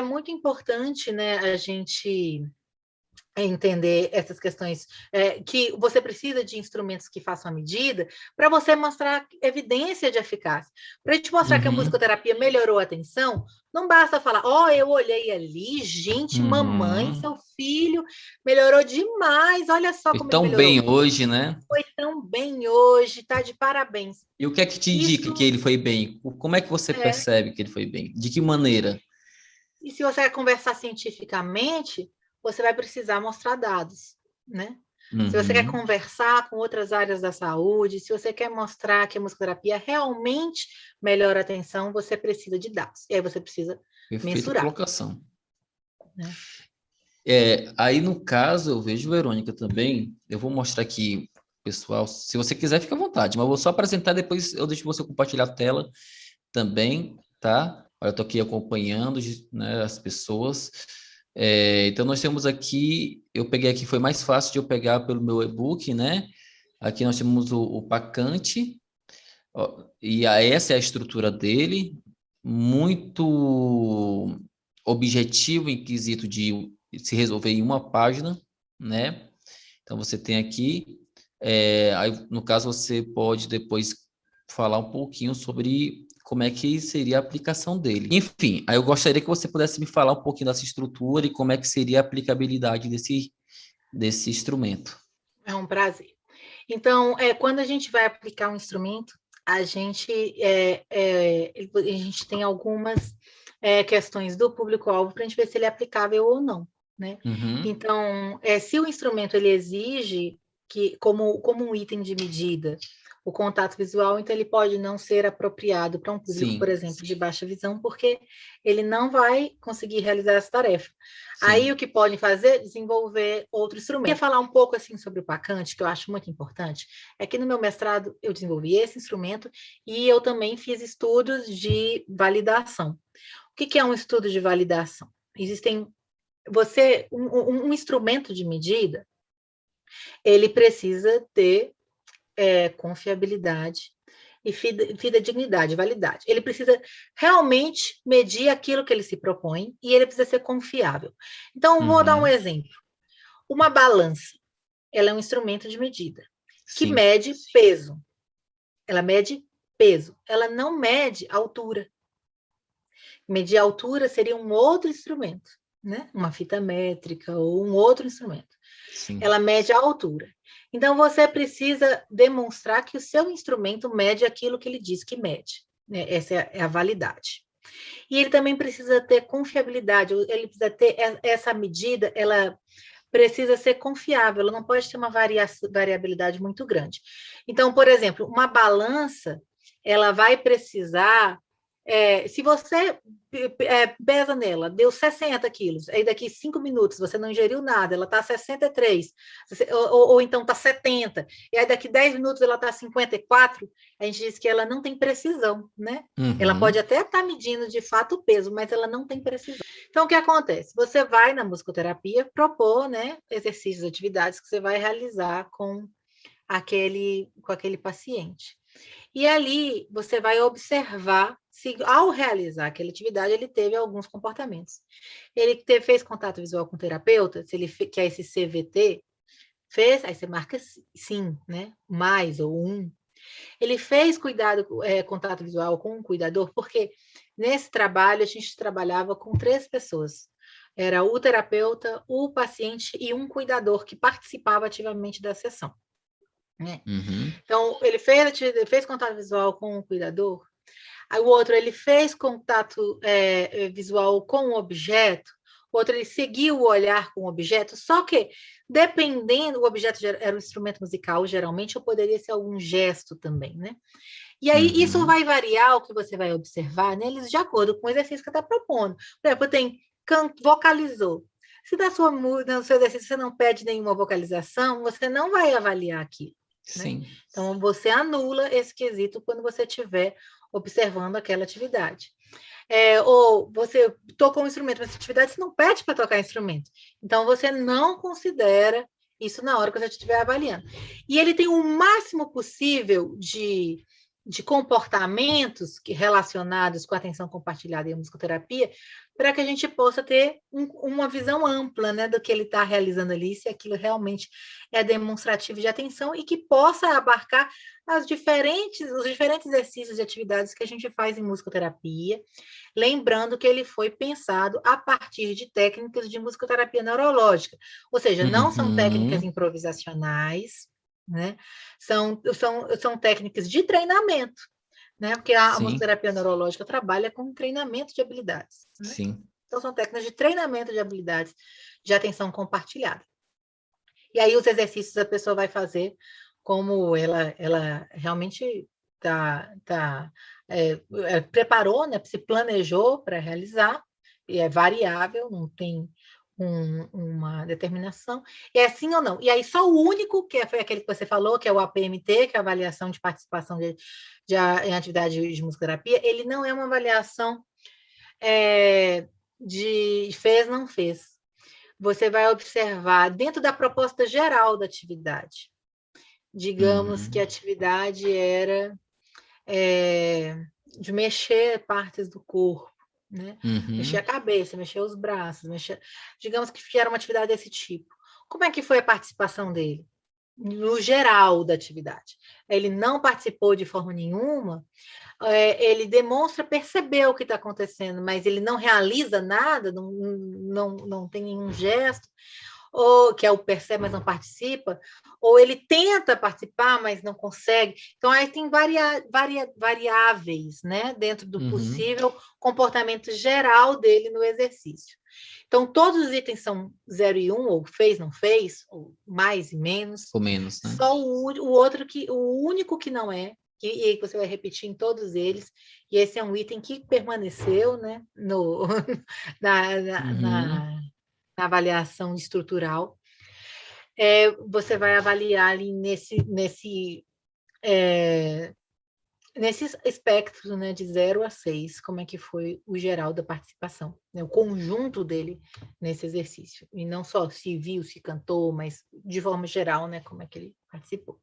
muito importante, né, a gente entender essas questões, que você precisa de instrumentos que façam a medida para você mostrar evidência de eficácia. Para a gente mostrar que a Uhum, musicoterapia melhorou a atenção, não basta falar, eu olhei ali, gente, mamãe, uhum. seu filho melhorou demais, olha só Foi como ele tão bem melhorou. hoje, né? Foi tão bem hoje, tá de parabéns. E o que é que te indica que Isso ele foi bem? Como é que você é. percebe que ele foi bem? De que maneira? E se você quer conversar cientificamente, você vai precisar mostrar dados, né? Se você quer Uhum. conversar com outras áreas da saúde, se você quer mostrar que a musicoterapia realmente melhora a atenção, você precisa de dados. E aí você precisa Perfeita mensurar, colocação. né? Aí no caso, eu vejo, Verônica, também. Eu vou mostrar aqui, pessoal. Se você quiser, fica à vontade, mas eu vou só apresentar, depois eu deixo você compartilhar a tela também, tá? Olha, eu tô aqui acompanhando, né, as pessoas. Então, nós temos aqui, eu peguei aqui, foi mais fácil de eu pegar pelo meu e-book, né? Aqui nós temos o Pacante, ó, essa é a estrutura dele, muito objetivo em quesito de se resolver em uma página, né? Então, você tem aqui, aí, no caso, você pode depois falar um pouquinho sobre como é que seria a aplicação dele. Enfim, aí eu gostaria que você pudesse me falar um pouquinho dessa estrutura e como é que seria a aplicabilidade desse instrumento. É um prazer. Então, quando a gente vai aplicar um instrumento, a gente tem algumas questões do público-alvo para a gente ver se ele é aplicável ou não, né? Uhum, Então, se o instrumento ele exige que, como um item de medida, o contato visual, então ele pode não ser apropriado para um público, por sim, exemplo, de baixa visão, porque ele não vai conseguir realizar essa tarefa. Aí o sim. que podem fazer é desenvolver outro instrumento. Eu queria falar um pouco assim sobre o Pacante, que eu acho muito importante, é que no meu mestrado eu desenvolvi esse instrumento e eu também fiz estudos de validação. O que é um estudo de validação? Existem um instrumento de medida, ele precisa ter confiabilidade e fidedignidade, validade. Ele precisa realmente medir aquilo que ele se propõe e ele precisa ser confiável. Então, vou dar um Uhum, exemplo. Uma balança, ela é um instrumento de medida que sim. mede peso. Ela mede peso, ela não mede altura. Medir altura seria um outro instrumento, né? Uma fita métrica ou um outro instrumento. Sim. Ela mede a altura. Então, você precisa demonstrar que o seu instrumento mede aquilo que ele diz que mede. Né? Essa é a validade. E ele também precisa ter confiabilidade, ele precisa ter essa medida, ela precisa ser confiável, ela não pode ter uma variabilidade muito grande. Então, por exemplo, uma balança, ela vai precisar, se você pesa nela, deu 60 quilos, aí daqui 5 minutos você não ingeriu nada, ela está 63, ou então está 70, e aí daqui 10 minutos ela está 54, a gente diz que ela não tem precisão, né? Ela pode Uhum, até estar medindo de fato o peso, mas ela não tem precisão. Então, o que acontece? Você vai na musicoterapia propor, né, exercícios, atividades que você vai realizar com aquele paciente. E ali você vai observar se, ao realizar aquela atividade, ele teve alguns comportamentos. Ele fez contato visual com o terapeuta, se ele que é esse CVT, fez, aí você marca sim, né? Mais ou um. Ele fez contato visual com um cuidador, porque nesse trabalho a gente trabalhava com 3 pessoas. Era o terapeuta, o paciente e um cuidador que participava ativamente da sessão. Né? uhum, Então, ele fez contato visual com o cuidador, aí o outro ele fez contato visual com o objeto, o outro ele seguiu o olhar com o objeto, só que dependendo, o objeto era um instrumento musical, geralmente, ou poderia ser algum gesto também, né? E aí isso uhum. vai variar o que você vai observar neles de acordo com o exercício que está propondo. Por exemplo, tem vocalizou. Se no seu exercício você não pede nenhuma vocalização, você não vai avaliar aquilo. Né? Sim. Então, você anula esse quesito quando você estiver observando aquela atividade. Ou você tocou um instrumento, mas essa atividade você não pede para tocar instrumento. Então, você não considera isso na hora que você estiver avaliando. E ele tem o máximo possível de de comportamentos relacionados com a atenção compartilhada e a musicoterapia, para que a gente possa ter uma visão ampla, né, do que ele está realizando ali, se aquilo realmente é demonstrativo de atenção e que possa abarcar os diferentes exercícios e atividades que a gente faz em musicoterapia, lembrando que ele foi pensado a partir de técnicas de musicoterapia neurológica, ou seja, não são técnicas improvisacionais, né? São técnicas de treinamento, né? Porque a musicoterapia neurológica trabalha com treinamento de habilidades, né? Sim. Então, são técnicas de treinamento de habilidades de atenção compartilhada. E aí, os exercícios a pessoa vai fazer como ela realmente preparou, né? Se planejou para realizar, e é variável, não tem uma determinação, é sim ou não. E aí, só o único, que foi aquele que você falou, que é o APMT, que é a avaliação de participação em atividade de musicoterapia, ele não é uma avaliação de fez, não fez. Você vai observar dentro da proposta geral da atividade. Digamos que a atividade era de mexer partes do corpo, né? Mexer a cabeça, mexer os braços, digamos que era uma atividade desse tipo. Como é que foi a participação dele? No geral da atividade. Ele não participou de forma nenhuma, ele demonstra perceber o que está acontecendo, mas ele não realiza nada, não tem nenhum gesto, ou que é o percebe, mas não participa, ou ele tenta participar, mas não consegue. Então, aí tem variáveis, né, dentro do possível comportamento geral dele no exercício. Então, todos os itens são 0 e 1, ou fez, não fez, ou mais e menos. Ou menos, né? Só o único que não é, e você vai repetir em todos eles, e esse é um item que permaneceu, né, na avaliação estrutural. Você vai avaliar ali nesse espectro, né, de 0 a 6, como é que foi o geral da participação, né, o conjunto dele nesse exercício. E não só se viu, se cantou, mas de forma geral, né, como é que ele participou.